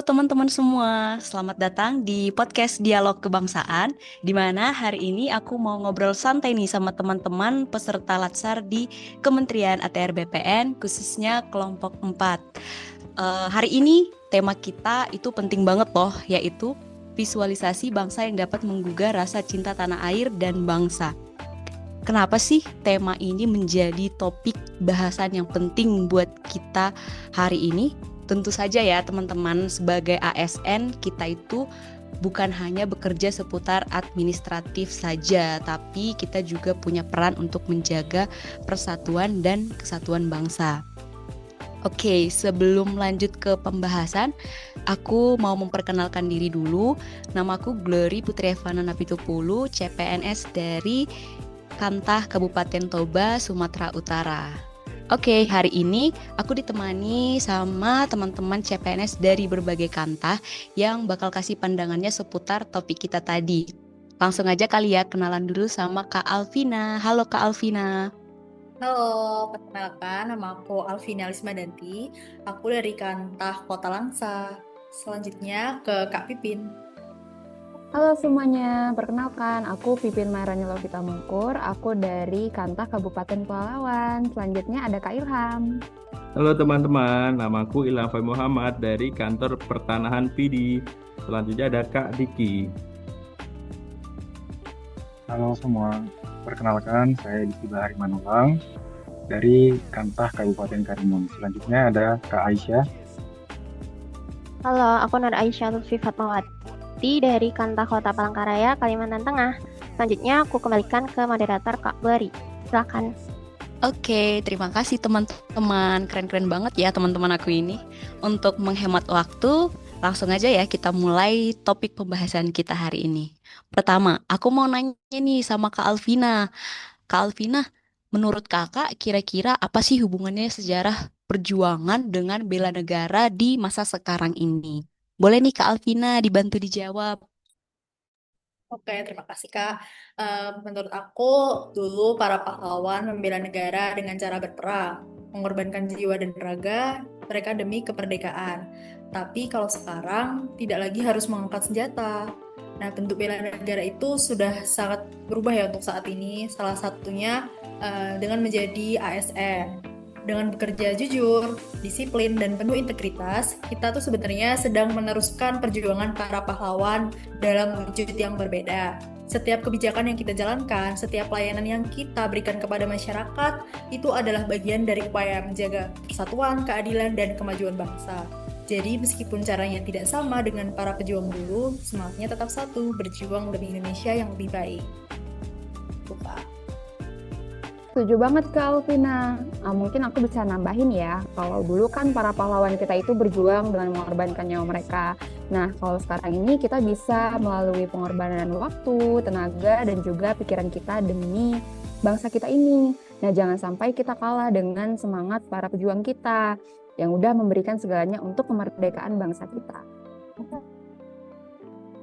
teman-teman semua, selamat datang di podcast Dialog Kebangsaan, di mana hari ini aku mau ngobrol santai nih sama teman-teman peserta Latsar di Kementerian ATR BPN, khususnya kelompok 4. Hari ini tema kita itu penting banget loh, yaitu visualisasi bangsa yang dapat menggugah rasa cinta tanah air dan bangsa. Kenapa sih tema ini menjadi topik bahasan yang penting buat kita hari ini? Tentu saja ya teman-teman, sebagai ASN kita itu bukan hanya bekerja seputar administratif saja, tapi kita juga punya peran untuk menjaga persatuan dan kesatuan bangsa. Oke, sebelum lanjut ke pembahasan, aku mau memperkenalkan diri dulu. Namaku Glory Putri Evana Napitupulu, CPNS dari Kantah Kabupaten Toba, Sumatera Utara. Oke, hari ini aku ditemani sama teman-teman CPNS dari berbagai kantah yang bakal kasih pandangannya seputar topik kita tadi. Langsung aja kali ya kenalan dulu sama Kak Alvina. Halo Kak Alvina. Halo, perkenalkan nama aku Alvina Lismadanti. Aku dari Kantah Kota Langsa. Selanjutnya ke Kak Pipin. Halo semuanya, perkenalkan aku Pipin Mairani Lovita Mungkur, aku dari Kantah Kabupaten Pelalawan. Selanjutnya ada Kak Ilham. Halo teman-teman, namaku Ilham Fai Muhammad dari Kantor Pertanahan PD. Selanjutnya ada Kak Diki. Halo semua, perkenalkan saya Diki Bahari Manulang dari Kantah Kabupaten Karimun. Selanjutnya ada Kak Aisyah. Halo, aku Nur Aisyah Lutfi Fatmawati dari Kantah Kota Palangkaraya, Kalimantan Tengah. Selanjutnya aku kembalikan ke moderator Kak Bari. Silakan. Oke, terima kasih teman-teman. Keren-keren banget ya teman-teman aku ini. Untuk menghemat waktu, langsung aja ya kita mulai topik pembahasan kita hari ini. Pertama, aku mau nanya nih sama Kak Alvina. Kak Alvina, menurut kakak kira-kira apa sih hubungannya sejarah perjuangan dengan bela negara di masa sekarang ini? Boleh nih Kak Alvina dibantu dijawab. Oke, terima kasih Kak. Menurut aku, dulu para pahlawan membela negara dengan cara berperang, mengorbankan jiwa dan raga mereka demi kemerdekaan. Tapi kalau sekarang, tidak lagi harus mengangkat senjata. Nah, bentuk bela negara itu sudah sangat berubah ya untuk saat ini. Salah satunya dengan menjadi ASN. Dengan bekerja jujur, disiplin, dan penuh integritas, kita tuh sebenarnya sedang meneruskan perjuangan para pahlawan dalam wujud yang berbeda. Setiap kebijakan yang kita jalankan, setiap pelayanan yang kita berikan kepada masyarakat, itu adalah bagian dari upaya menjaga persatuan, keadilan, dan kemajuan bangsa. Jadi meskipun caranya tidak sama dengan para pejuang dulu, semangatnya tetap satu, berjuang demi Indonesia yang lebih baik. Buka. Setuju banget Kak Alvina. Mungkin aku bisa nambahin ya, kalau dulu kan para pahlawan kita itu berjuang dengan mengorbankan nyawa mereka. Nah, kalau sekarang ini kita bisa melalui pengorbanan waktu, tenaga, dan juga pikiran kita demi bangsa kita ini. Nah, jangan sampai kita kalah dengan semangat para pejuang kita yang udah memberikan segalanya untuk kemerdekaan bangsa kita.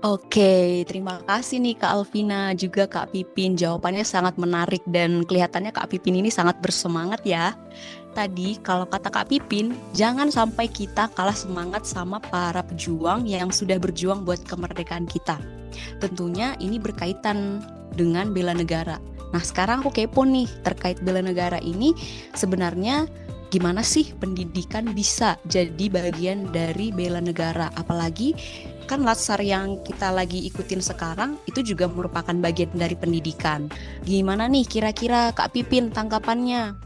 Oke, terima kasih nih Kak Alvina, juga Kak Pipin. Jawabannya sangat menarik dan kelihatannya Kak Pipin ini sangat bersemangat ya. Tadi kalau kata Kak Pipin, jangan sampai kita kalah semangat sama para pejuang yang sudah berjuang buat kemerdekaan kita. Tentunya ini berkaitan dengan bela negara. Nah, sekarang aku kepo nih terkait bela negara ini, sebenarnya gimana sih pendidikan bisa jadi bagian dari bela negara? Apalagi kan Latsar yang kita lagi ikutin sekarang itu juga merupakan bagian dari pendidikan. Gimana nih kira-kira Kak Pipin tanggapannya?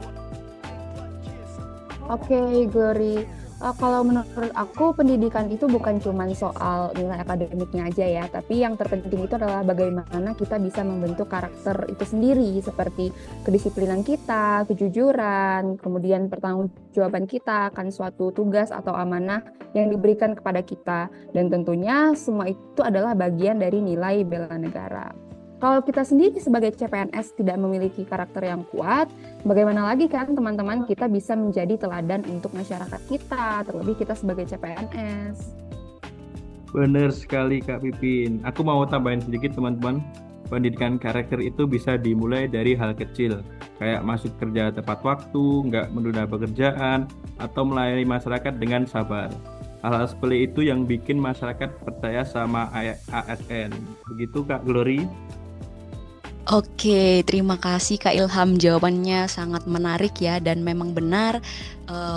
Oke, Glory. Kalau menurut aku, pendidikan itu bukan cuma soal nilai akademiknya aja ya, tapi yang terpenting itu adalah bagaimana kita bisa membentuk karakter itu sendiri, seperti kedisiplinan kita, kejujuran, kemudian pertanggungjawaban kita akan suatu tugas atau amanah yang diberikan kepada kita. Dan tentunya semua itu adalah bagian dari nilai bela negara. Kalau kita sendiri sebagai CPNS tidak memiliki karakter yang kuat, bagaimana lagi kan teman-teman kita bisa menjadi teladan untuk masyarakat kita, terlebih kita sebagai CPNS. Benar sekali Kak Pipin. Aku mau tambahin sedikit teman-teman. Pendidikan karakter itu bisa dimulai dari hal kecil, kayak masuk kerja tepat waktu, nggak menunda pekerjaan, atau melayani masyarakat dengan sabar. Hal-hal seperti itu yang bikin masyarakat percaya sama ASN. Begitu Kak Glory. Oke, terima kasih Kak Ilham. Jawabannya sangat menarik ya, dan memang benar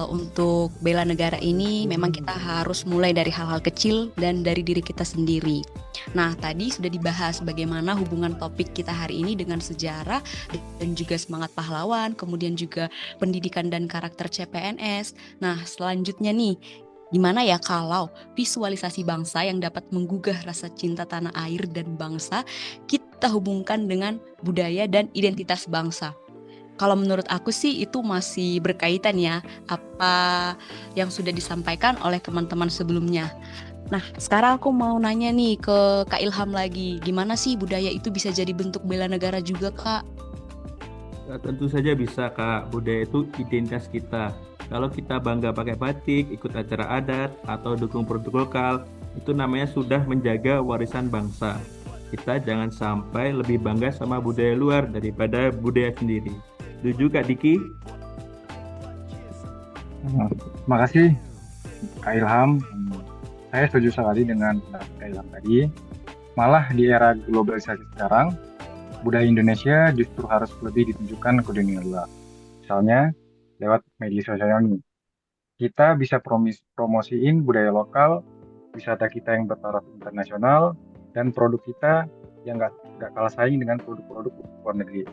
untuk bela negara ini memang kita harus mulai dari hal-hal kecil dan dari diri kita sendiri. Nah, tadi sudah dibahas bagaimana hubungan topik kita hari ini dengan sejarah dan juga semangat pahlawan, kemudian juga pendidikan dan karakter CPNS. Nah, selanjutnya nih, gimana ya kalau visualisasi bangsa yang dapat menggugah rasa cinta tanah air dan bangsa kita hubungkan dengan budaya dan identitas bangsa? Kalau menurut aku sih itu masih berkaitan ya apa yang sudah disampaikan oleh teman-teman sebelumnya. Nah, sekarang aku mau nanya nih ke Kak Ilham lagi, gimana sih budaya itu bisa jadi bentuk bela negara juga, Kak? Ya, tentu saja bisa Kak, budaya itu identitas kita. Kalau kita bangga pakai batik, ikut acara adat, atau dukung produk lokal, itu namanya sudah menjaga warisan bangsa. Kita jangan sampai lebih bangga sama budaya luar daripada budaya sendiri. Setuju Kak Diki? Terima kasih Kak Ilham. Saya setuju sekali dengan pendapat Kak Ilham tadi. Malah di era globalisasi sekarang, budaya Indonesia justru harus lebih ditunjukkan ke dunia luar. Misalnya lewat media sosial ini. Kita bisa promosiin budaya lokal, wisata kita yang bertaraf internasional, dan produk kita yang nggak kalah saing dengan produk-produk luar negeri.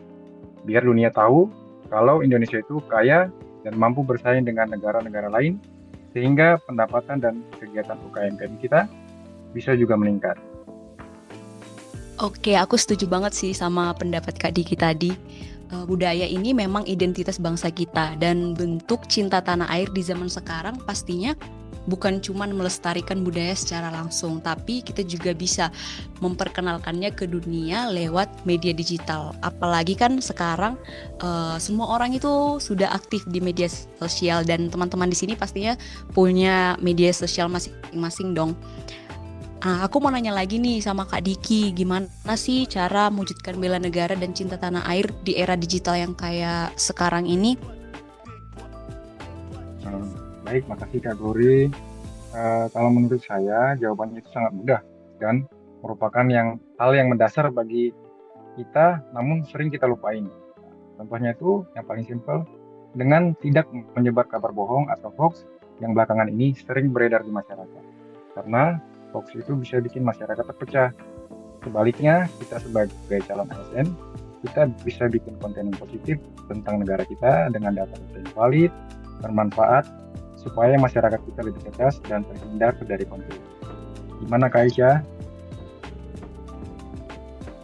Biar dunia tahu kalau Indonesia itu kaya dan mampu bersaing dengan negara-negara lain, sehingga pendapatan dan kegiatan UKM kita bisa juga meningkat. Oke, aku setuju banget sih sama pendapat Kak Diki tadi. Budaya ini memang identitas bangsa kita, dan bentuk cinta tanah air di zaman sekarang pastinya bukan cuma melestarikan budaya secara langsung, tapi kita juga bisa memperkenalkannya ke dunia lewat media digital. Apalagi kan sekarang semua orang itu sudah aktif di media sosial, dan teman-teman di sini pastinya punya media sosial masing-masing dong. Aku mau nanya lagi nih sama Kak Diki, gimana sih cara mewujudkan bela negara dan cinta tanah air di era digital yang kayak sekarang ini? Baik, makasih Kak Glory. Kalau menurut saya, jawabannya itu sangat mudah dan merupakan hal yang mendasar bagi kita, namun sering kita lupain. Contohnya itu yang paling simpel, dengan tidak menyebar kabar bohong atau hoax yang belakangan ini sering beredar di masyarakat. Karena hoax itu bisa bikin masyarakat terpecah. Sebaliknya, kita sebagai calon ASN, kita bisa bikin konten yang positif tentang negara kita dengan data yang valid, bermanfaat, supaya masyarakat kita lebih cerdas dan terhindar dari konflik. Gimana Kak Aisyah?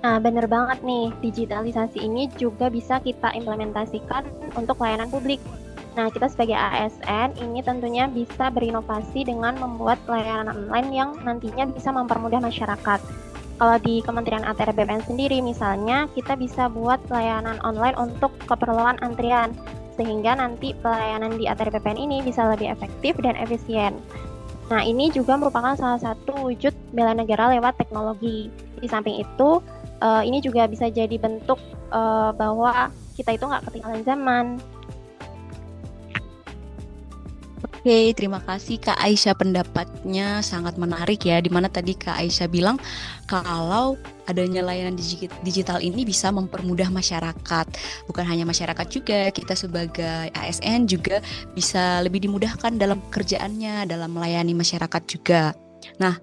Nah, bener banget nih, digitalisasi ini juga bisa kita implementasikan untuk layanan publik. Nah, kita sebagai ASN ini tentunya bisa berinovasi dengan membuat layanan online yang nantinya bisa mempermudah masyarakat. Kalau di Kementerian ATR BPN sendiri misalnya, kita bisa buat layanan online untuk keperluan antrian, sehingga nanti pelayanan di ATR BPN ini bisa lebih efektif dan efisien. Nah, ini juga merupakan salah satu wujud bela negara lewat teknologi. Di samping itu, ini juga bisa jadi bentuk bahwa kita itu nggak ketinggalan zaman. Oke, terima kasih Kak Aisyah, pendapatnya sangat menarik ya, dimana tadi Kak Aisyah bilang kalau adanya layanan digital ini bisa mempermudah masyarakat. Bukan hanya masyarakat juga, kita sebagai ASN juga bisa lebih dimudahkan dalam pekerjaannya, dalam melayani masyarakat juga. Nah,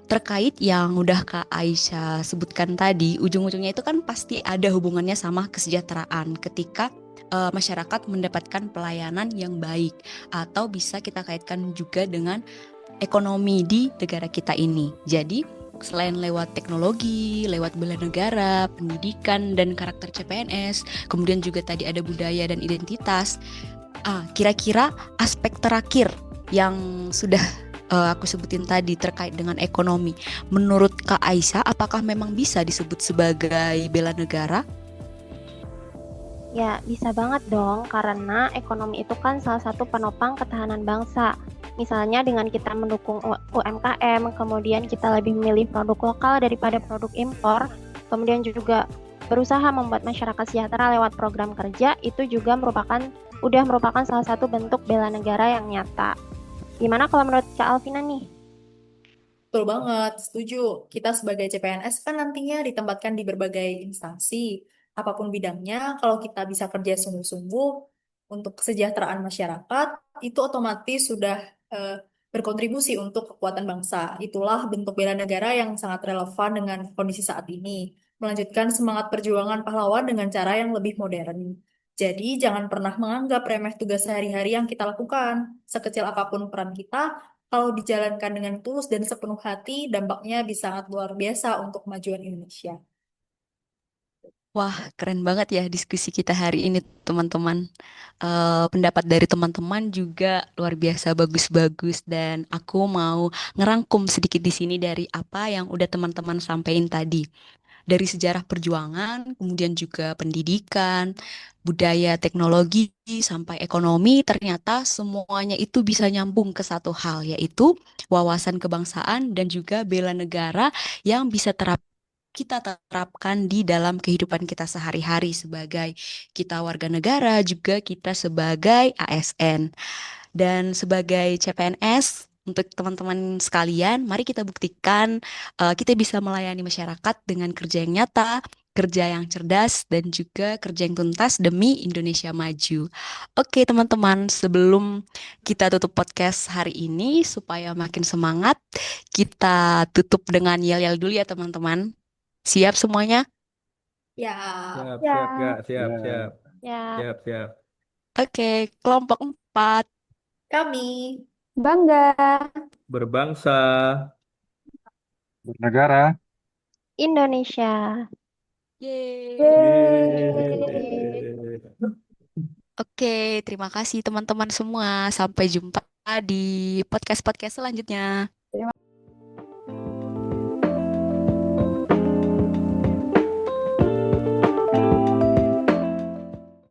terkait yang udah Kak Aisyah sebutkan tadi, ujung-ujungnya itu kan pasti ada hubungannya sama kesejahteraan ketika masyarakat mendapatkan pelayanan yang baik, atau bisa kita kaitkan juga dengan ekonomi di negara kita ini. Jadi selain lewat teknologi, lewat bela negara, pendidikan dan karakter CPNS, kemudian juga tadi ada budaya dan identitas. Kira-kira aspek terakhir yang sudah aku sebutin tadi terkait dengan ekonomi, menurut Kak Aisyah apakah memang bisa disebut sebagai bela negara? Ya, bisa banget dong, karena ekonomi itu kan salah satu penopang ketahanan bangsa. Misalnya dengan kita mendukung UMKM, kemudian kita lebih memilih produk lokal daripada produk impor, kemudian juga berusaha membuat masyarakat sejahtera lewat program kerja, itu juga merupakan salah satu bentuk bela negara yang nyata. Gimana kalau menurut Kak Alvina nih? Betul banget, setuju. Kita sebagai CPNS kan nantinya ditempatkan di berbagai instansi. Apapun bidangnya, kalau kita bisa kerja sungguh-sungguh untuk kesejahteraan masyarakat, itu otomatis sudah eh, berkontribusi untuk kekuatan bangsa. Itulah bentuk bela negara yang sangat relevan dengan kondisi saat ini. Melanjutkan semangat perjuangan pahlawan dengan cara yang lebih modern. Jadi, jangan pernah menganggap remeh tugas sehari-hari yang kita lakukan. Sekecil apapun peran kita, kalau dijalankan dengan tulus dan sepenuh hati, dampaknya bisa sangat luar biasa untuk kemajuan Indonesia. Wah, keren banget ya diskusi kita hari ini, teman-teman. Pendapat dari teman-teman juga luar biasa bagus-bagus dan aku mau ngerangkum sedikit di sini dari apa yang udah teman-teman sampaikan tadi. Dari sejarah perjuangan, kemudian juga pendidikan, budaya, teknologi, sampai ekonomi, ternyata semuanya itu bisa nyambung ke satu hal, yaitu wawasan kebangsaan dan juga bela negara yang bisa kita terapkan di dalam kehidupan kita sehari-hari sebagai kita warga negara, juga kita sebagai ASN. Dan sebagai CPNS, untuk teman-teman sekalian, mari kita buktikan kita bisa melayani masyarakat dengan kerja yang nyata, kerja yang cerdas, dan juga kerja yang tuntas demi Indonesia maju. Oke, teman-teman, sebelum kita tutup podcast hari ini, supaya makin semangat, kita tutup dengan yel-yel dulu ya, teman-teman. Siap semuanya? Ya, Siap, Ya, siap, Kak. Siap, Ya, siap. ya. Siap, siap. Oke, kelompok 4. kami. Bangga. Berbangsa. bernegara. Indonesia. Yeay. Yeay. Oke, terima kasih teman-teman semua. Sampai jumpa di podcast-podcast selanjutnya. Terima